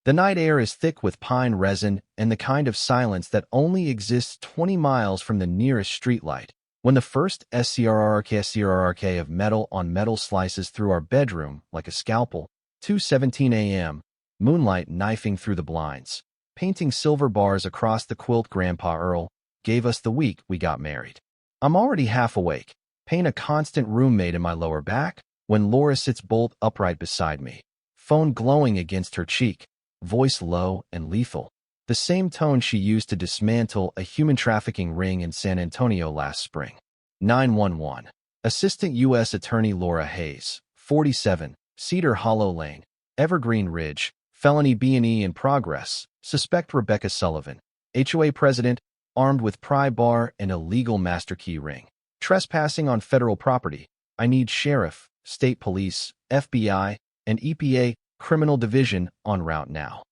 The night air is thick with pine resin and the kind of silence that only exists 20 miles from the nearest streetlight. When the first scrrk of metal on metal slices through our bedroom like a scalpel, 2:17 a.m., moonlight knifing through the blinds, painting silver bars across the quilt. Grandpa Earl gave us the week we got married. I'm already half awake, paying a constant roommate in my lower back, when Laura sits bolt upright beside me, phone glowing against her cheek, voice low and lethal, the same tone she used to dismantle a human trafficking ring in San Antonio last spring. 911. Assistant U.S. Attorney Laura Hayes, 47, Cedar Hollow Lane, Evergreen Ridge, felony B&E in progress, suspect Rebecca Sullivan, HOA President, armed with pry bar and illegal master key ring. Trespassing on federal property. I need sheriff, state police, FBI, and EPA criminal division en route now.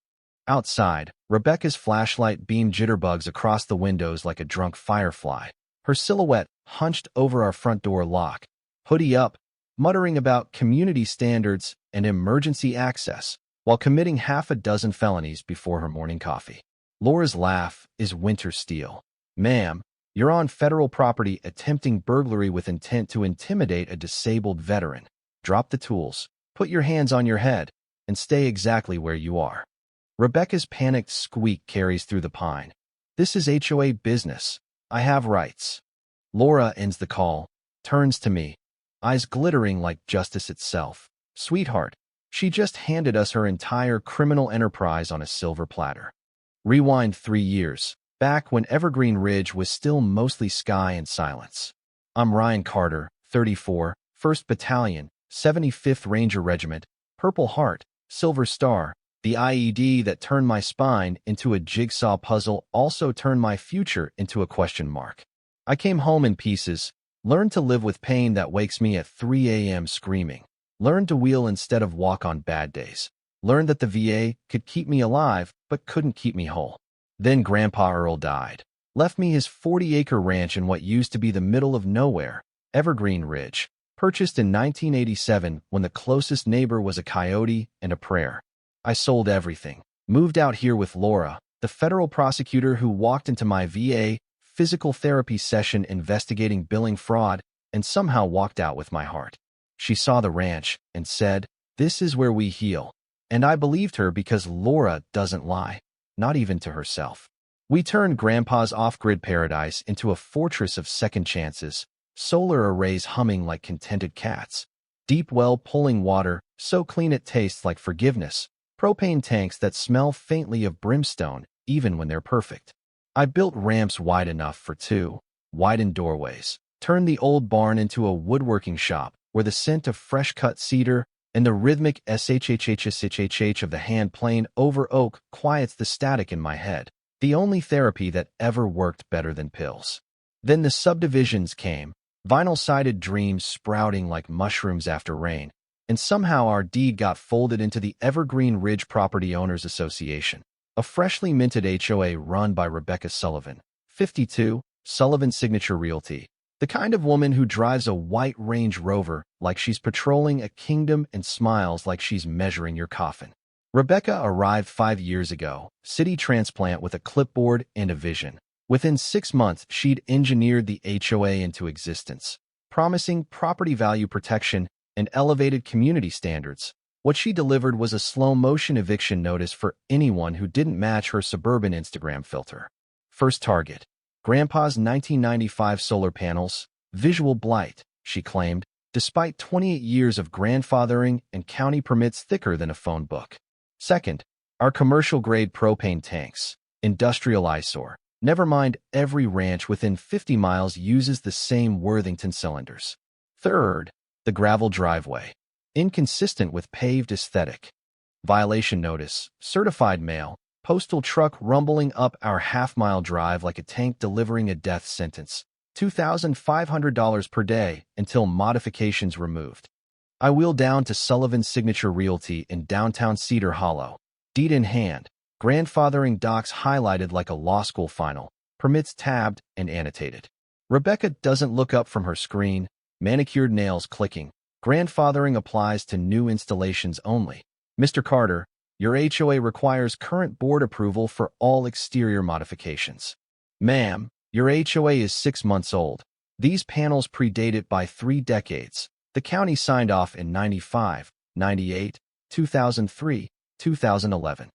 Outside, Rebecca's flashlight beamed jitterbugs across the windows like a drunk firefly, her silhouette hunched over our front door lock, hoodie up, muttering about community standards and emergency access, while committing half a dozen felonies before her morning coffee. Laura's laugh is winter steel. Ma'am, you're on federal property attempting burglary with intent to intimidate a disabled veteran. Drop the tools, put your hands on your head, and stay exactly where you are. Rebecca's panicked squeak carries through the pine. This is HOA business. I have rights. Laura ends the call, turns to me, eyes glittering like justice itself. Sweetheart, she just handed us her entire criminal enterprise on a silver platter. Rewind 3 years, back when Evergreen Ridge was still mostly sky and silence. I'm Ryan Carter, 34, 1st Battalion, 75th Ranger Regiment, Purple Heart, Silver Star. The IED that turned my spine into a jigsaw puzzle also turned my future into a question mark. I came home in pieces, learned to live with pain that wakes me at 3 a.m. screaming, learned to wheel instead of walk on bad days, learned that the VA could keep me alive but couldn't keep me whole. Then Grandpa Earl died, left me his 40-acre ranch in what used to be the middle of nowhere, Evergreen Ridge, purchased in 1987 when the closest neighbor was a coyote and a prayer. I sold everything, moved out here with Laura, the federal prosecutor who walked into my VA physical therapy session investigating billing fraud, and somehow walked out with my heart. She saw the ranch and said, "This is where we heal." And I believed her because Laura doesn't lie, not even to herself. We turned Grandpa's off-grid paradise into a fortress of second chances, solar arrays humming like contented cats, deep well pulling water so clean it tastes like forgiveness, propane tanks that smell faintly of brimstone even when they're perfect. I built ramps wide enough for 2, widened doorways, turned the old barn into a woodworking shop where the scent of fresh-cut cedar and the rhythmic shhhhh of the hand-playing over oak quiets the static in my head, the only therapy that ever worked better than pills. Then the subdivisions came, vinyl-sided dreams sprouting like mushrooms after rain, and somehow our deed got folded into the Evergreen Ridge Property Owners Association, a freshly minted HOA run by Rebecca Sullivan, 52, Sullivan Signature Realty, the kind of woman who drives a white Range Rover like she's patrolling a kingdom and smiles like she's measuring your coffin. Rebecca arrived 5 years ago, city transplant with a clipboard and a vision. Within 6 months, she'd engineered the HOA into existence, promising property value protection and elevated community standards. What she delivered was a slow-motion eviction notice for anyone who didn't match her suburban Instagram filter. First target, Grandpa's 1995 solar panels, visual blight, she claimed, despite 28 years of grandfathering and county permits thicker than a phone book. Second, our commercial-grade propane tanks, industrial eyesore. Never mind, every ranch within 50 miles uses the same Worthington cylinders. Third, the gravel driveway, inconsistent with paved aesthetic. Violation notice, certified mail, postal truck rumbling up our half-mile drive like a tank delivering a death sentence. $2,500 per day until modifications removed. I wheel down to Sullivan Signature Realty in downtown Cedar Hollow, deed in hand, grandfathering docs highlighted like a law school final, permits tabbed and annotated. Rebecca doesn't look up from her screen, manicured nails clicking. Grandfathering applies to new installations only. Mr. Carter, Your HOA requires current board approval for all exterior modifications. Ma'am, your HOA is 6 months old. These panels predate it by 3 decades. The county signed off in 95, 98, 2003, 2011.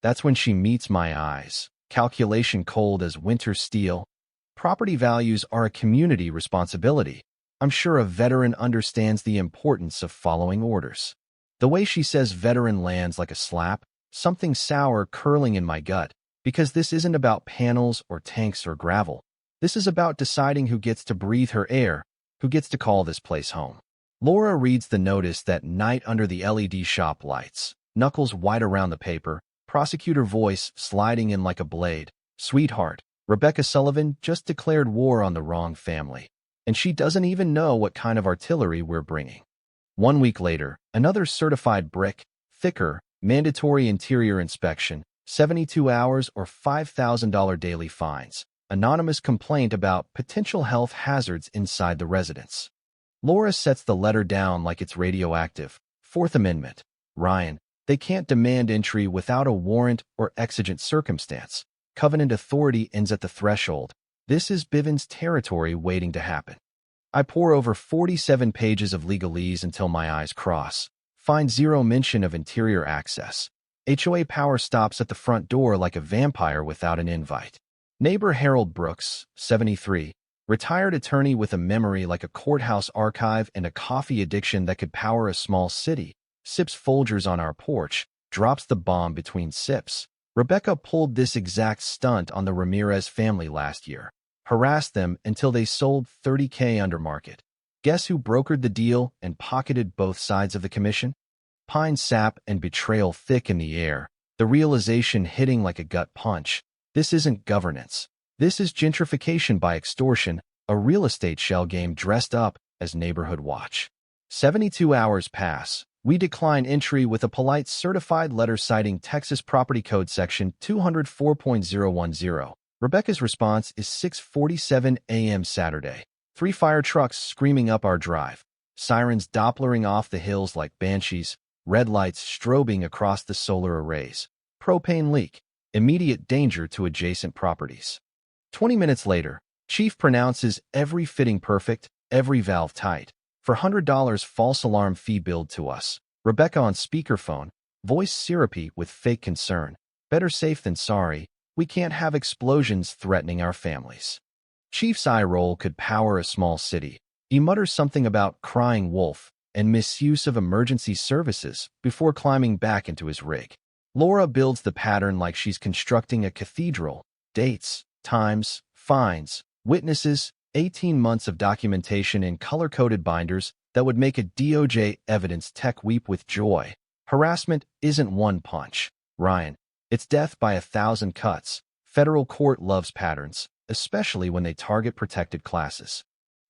That's when she meets my eyes. Calculation cold as winter steel. Property values are a community responsibility. I'm sure a veteran understands the importance of following orders. The way she says veteran lands like a slap, something sour curling in my gut, because this isn't about panels or tanks or gravel. This is about deciding who gets to breathe her air, who gets to call this place home. Laura reads the notice that night under the LED shop lights, knuckles white around the paper, prosecutor voice sliding in like a blade. Sweetheart, Rebecca Sullivan just declared war on the wrong family, and she doesn't even know what kind of artillery we're bringing. 1 week later, another certified brick, thicker, mandatory interior inspection, 72 hours or $5,000 daily fines, anonymous complaint about potential health hazards inside the residence. Laura sets the letter down like it's radioactive. Fourth Amendment. Ryan, they can't demand entry without a warrant or exigent circumstance. Covenant authority ends at the threshold. This is Bivens territory waiting to happen. I pore over 47 pages of legalese until my eyes cross. Find zero mention of interior access. HOA power stops at the front door like a vampire without an invite. Neighbor Harold Brooks, 73, retired attorney with a memory like a courthouse archive and a coffee addiction that could power a small city, sips Folgers on our porch, drops the bomb between sips. Rebecca pulled this exact stunt on the Ramirez family last year. Harassed them until they sold $30K under market. Guess who brokered the deal and pocketed both sides of the commission? Pine sap and betrayal thick in the air, the realization hitting like a gut punch. This isn't governance. This is gentrification by extortion, a real estate shell game dressed up as neighborhood watch. 72 hours pass. We decline entry with a polite certified letter citing Texas Property Code Section 204.010. Rebecca's response is 6:47 a.m. Saturday. 3 fire trucks screaming up our drive. Sirens dopplering off the hills like banshees. Red lights strobing across the solar arrays. Propane leak. Immediate danger to adjacent properties. 20 minutes later, Chief pronounces every fitting perfect, every valve tight. For $100 false alarm fee billed to us. Rebecca on speakerphone, voice syrupy with fake concern. Better safe than sorry. We can't have explosions threatening our families. Chief's eye roll could power a small city. He mutters something about crying wolf and misuse of emergency services before climbing back into his rig. Laura builds the pattern like she's constructing a cathedral. Dates, times, fines, witnesses, 18 months of documentation in color-coded binders that would make a DOJ evidence tech weep with joy. Harassment isn't one punch, Ryan. It's death by 1,000 cuts. Federal court loves patterns, especially when they target protected classes.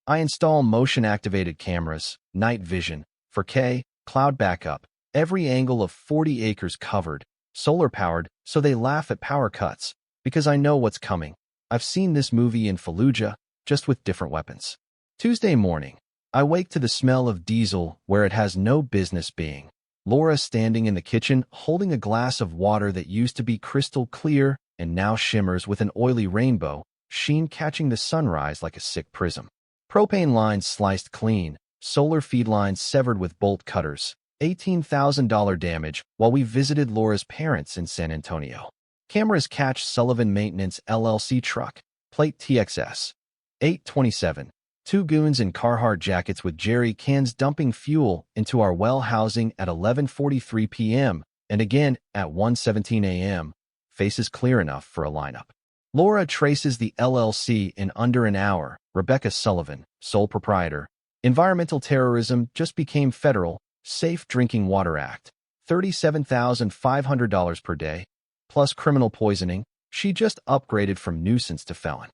I install motion-activated cameras, night vision, 4K, cloud backup, every angle of 40 acres covered, solar-powered, so they laugh at power cuts, because I know what's coming. I've seen this movie in Fallujah, just with different weapons. Tuesday morning, I wake to the smell of diesel where it has no business being. Laura standing in the kitchen holding a glass of water that used to be crystal clear and now shimmers with an oily rainbow, sheen catching the sunrise like a sick prism. Propane lines sliced clean, solar feed lines severed with bolt cutters, $18,000 damage while we visited Laura's parents in San Antonio. Cameras catch Sullivan Maintenance LLC truck, plate TXS. 8:27. 2 goons in Carhartt jackets with jerry cans dumping fuel into our well housing at 11:43 p.m. and again at 1:17 a.m. Faces clear enough for a lineup. Laura traces the LLC in under an hour. Rebecca Sullivan, sole proprietor. Environmental terrorism just became federal. Safe Drinking Water Act. $37,500 per day. Plus criminal poisoning. She just upgraded from nuisance to felon.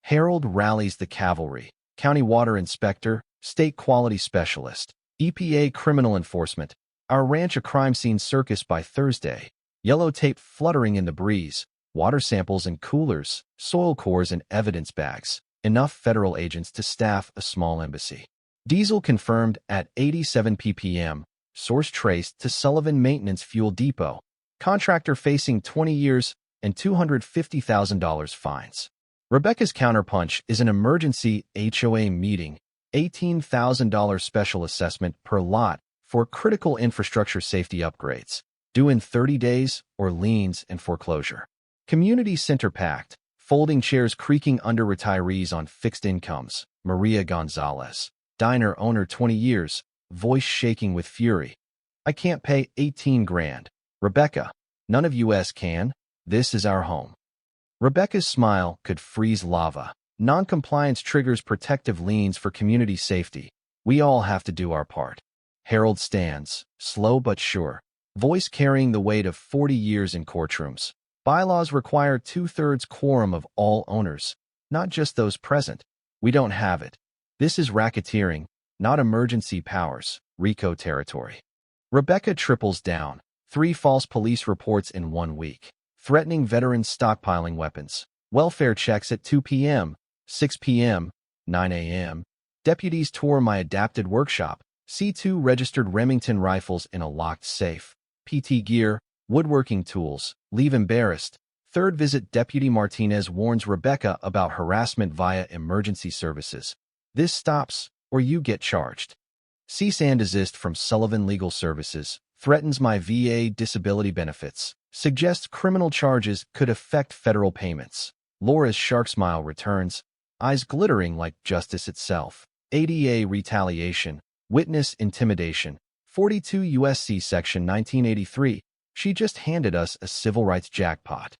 Harold rallies the cavalry. County Water Inspector, State Quality Specialist, EPA Criminal Enforcement. Our ranch a crime scene circus by Thursday. Yellow tape fluttering in the breeze. Water samples in coolers, soil cores in evidence bags. Enough federal agents to staff a small embassy. Diesel confirmed at 87 ppm. Source traced to Sullivan Maintenance Fuel Depot. Contractor facing 20 years and $250,000 fines. Rebecca's counterpunch is an emergency HOA meeting, $18,000 special assessment per lot for critical infrastructure safety upgrades, due in 30 days or liens and foreclosure. Community center packed, folding chairs creaking under retirees on fixed incomes. Maria Gonzalez, diner owner 20 years, voice shaking with fury. I can't pay 18 grand. Rebecca, none of us can. This is our home. Rebecca's smile could freeze lava. Non-compliance triggers protective liens for community safety. We all have to do our part. Harold stands, slow but sure, voice carrying the weight of 40 years in courtrooms. Bylaws require 2/3 quorum of all owners, not just those present. We don't have it. This is racketeering, not emergency powers, RICO territory. Rebecca triples down. 3 false police reports in 1 week. Threatening veterans stockpiling weapons. Welfare checks at 2 p.m., 6 p.m., 9 a.m. Deputies tour my adapted workshop. C2 registered Remington rifles in a locked safe. PT gear, woodworking tools. Leave embarrassed. 3rd visit. Deputy Martinez warns Rebecca about harassment via emergency services. This stops, or you get charged. Cease and desist from Sullivan Legal Services. Threatens my VA disability benefits. Suggests criminal charges could affect federal payments. Laura's shark smile returns, eyes glittering like justice itself. ADA retaliation. Witness intimidation. 42 U.S.C. Section 1983. She just handed us a civil rights jackpot.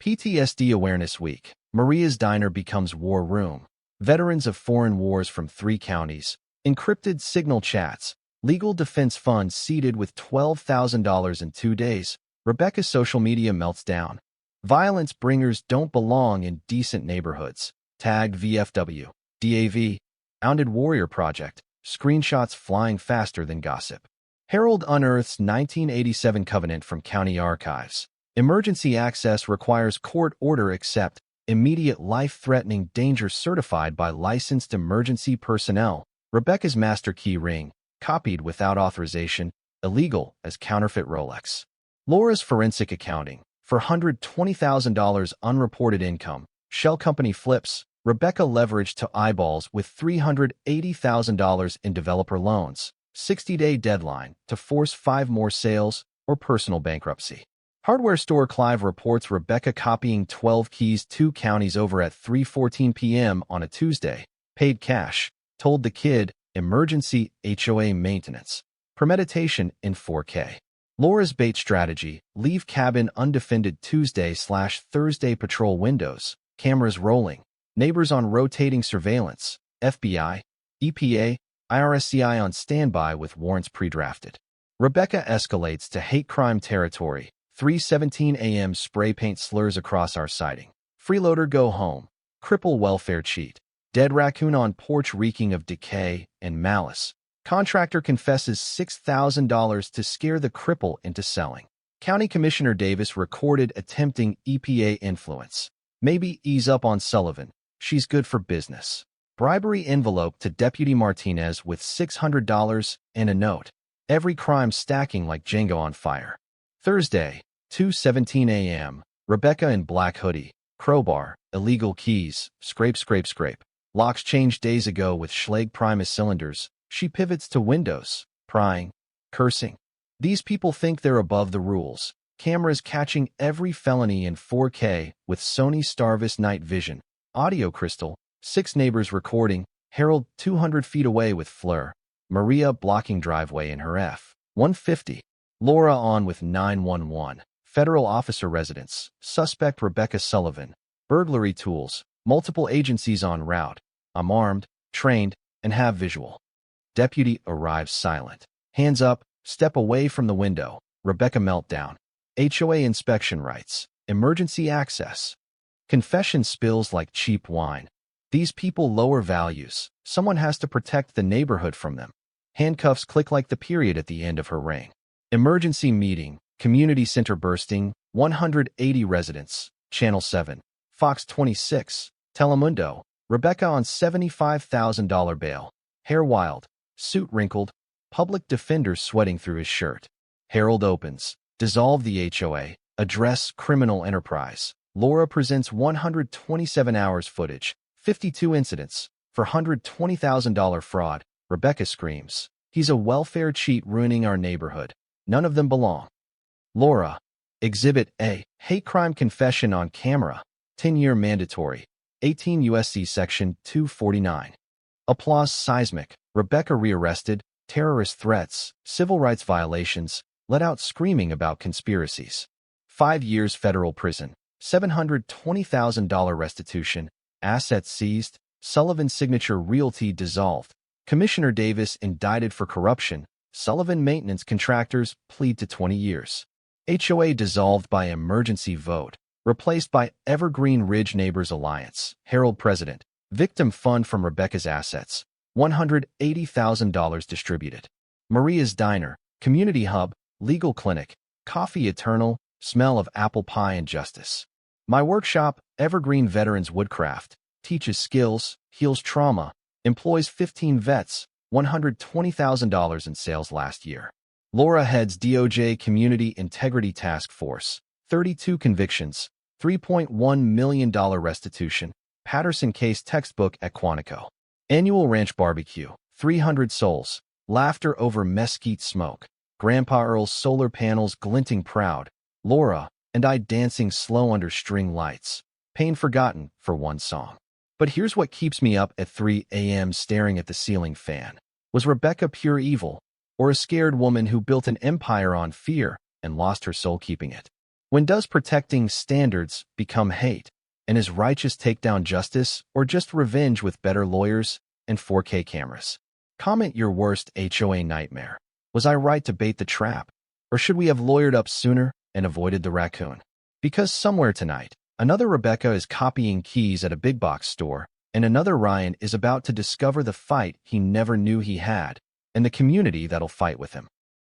PTSD Awareness Week. Maria's diner becomes war room. Veterans of foreign wars from 3 counties. Encrypted signal chats. Legal defense funds seeded with $12,000 in 2 days. Rebecca's social media melts down. Violence bringers don't belong in decent neighborhoods. Tagged VFW. DAV. Wounded Warrior Project. Screenshots flying faster than gossip. Harold unearths 1987 covenant from county archives. Emergency access requires court order except immediate life-threatening danger certified by licensed emergency personnel. Rebecca's master key ring, copied without authorization, illegal as counterfeit Rolex. Laura's forensic accounting, for $120,000 unreported income. Shell company flips. Rebecca leveraged to eyeballs with $380,000 in developer loans. 60-day deadline to force 5 more sales or personal bankruptcy. Hardware store Clive reports Rebecca copying 12 keys 2 counties over at 3:14 p.m. on a Tuesday. Paid cash. Told the kid, emergency HOA maintenance. Premeditation in 4K. Laura's bait strategy, leave cabin undefended Tuesday/Thursday patrol windows. Cameras rolling. Neighbors on rotating surveillance. FBI, EPA, IRSCI on standby with warrants pre-drafted. Rebecca escalates to hate crime territory. 3:17 a.m. spray paint slurs across our siding. Freeloader go home. Cripple welfare cheat. Dead raccoon on porch reeking of decay and malice. Contractor confesses $6,000 to scare the cripple into selling. County Commissioner Davis recorded attempting EPA influence. Maybe ease up on Sullivan. She's good for business. Bribery envelope to Deputy Martinez with $600 and a note. Every crime stacking like Django on fire. Thursday, 2:17 a.m. Rebecca in black hoodie. Crowbar. Illegal keys. Scrape, scrape, scrape. Locks changed days ago with Schlage Primus cylinders. She pivots to windows. Prying. Cursing. These people think they're above the rules. Cameras catching every felony in 4K with Sony Starvis night vision. Audio crystal. 6 neighbors recording. Harold 200 feet away with Fleur. Maria blocking driveway in her F-150. Laura on with 911. Federal officer residence. Suspect Rebecca Sullivan. Burglary tools. Multiple agencies en route. I'm armed, trained, and have visual. Deputy arrives silent. Hands up, step away from the window. Rebecca meltdown. HOA inspection rights. Emergency access. Confession spills like cheap wine. These people lower values. Someone has to protect the neighborhood from them. Handcuffs click like the period at the end of her reign. Emergency meeting. Community center bursting. 180 residents. Channel 7. Fox 26. Telemundo. Rebecca on $75,000 bail. Hair wild. Suit wrinkled. Public defender sweating through his shirt. Harold opens. Dissolve the HOA. Address criminal enterprise. Laura presents 127 hours footage, 52 incidents, for $120,000 fraud. Rebecca screams. He's a welfare cheat ruining our neighborhood. None of them belong. Laura. Exhibit A. Hate crime confession on camera. 10-year mandatory. 18 U.S.C. Section 249. Applause seismic. Rebecca rearrested. Terrorist threats. Civil rights violations. Let out screaming about conspiracies. 5 years federal prison. $720,000 restitution. Assets seized. Sullivan Signature Realty dissolved. Commissioner Davis indicted for corruption. Sullivan Maintenance contractors plead to 20 years. HOA dissolved by emergency vote. Replaced by Evergreen Ridge Neighbors Alliance. Herald President. Victim fund from Rebecca's assets. $180,000 distributed. Maria's Diner. Community hub. Legal clinic. Coffee eternal. Smell of apple pie and justice. My workshop. Evergreen Veterans Woodcraft. Teaches skills. Heals trauma. Employs 15 vets. $120,000 in sales last year. Laura heads DOJ Community Integrity Task Force. 32 convictions. $3.1 million restitution. Patterson case textbook at Quantico. Annual ranch barbecue. 300 souls. Laughter over mesquite smoke. Grandpa Earl's solar panels glinting proud. Laura and I dancing slow under string lights. Pain forgotten for one song. But here's what keeps me up at 3 a.m. staring at the ceiling fan. Was Rebecca pure evil, or a scared woman who built an empire on fear and lost her soul keeping it? When does protecting standards become hate? And is righteous take down justice, or just revenge with better lawyers and 4K cameras? Comment your worst HOA nightmare. Was I right to bait the trap? Or should we have lawyered up sooner and avoided the raccoon? Because somewhere tonight, another Rebecca is copying keys at a big box store, and another Ryan is about to discover the fight he never knew he had, and the community that'll fight with him.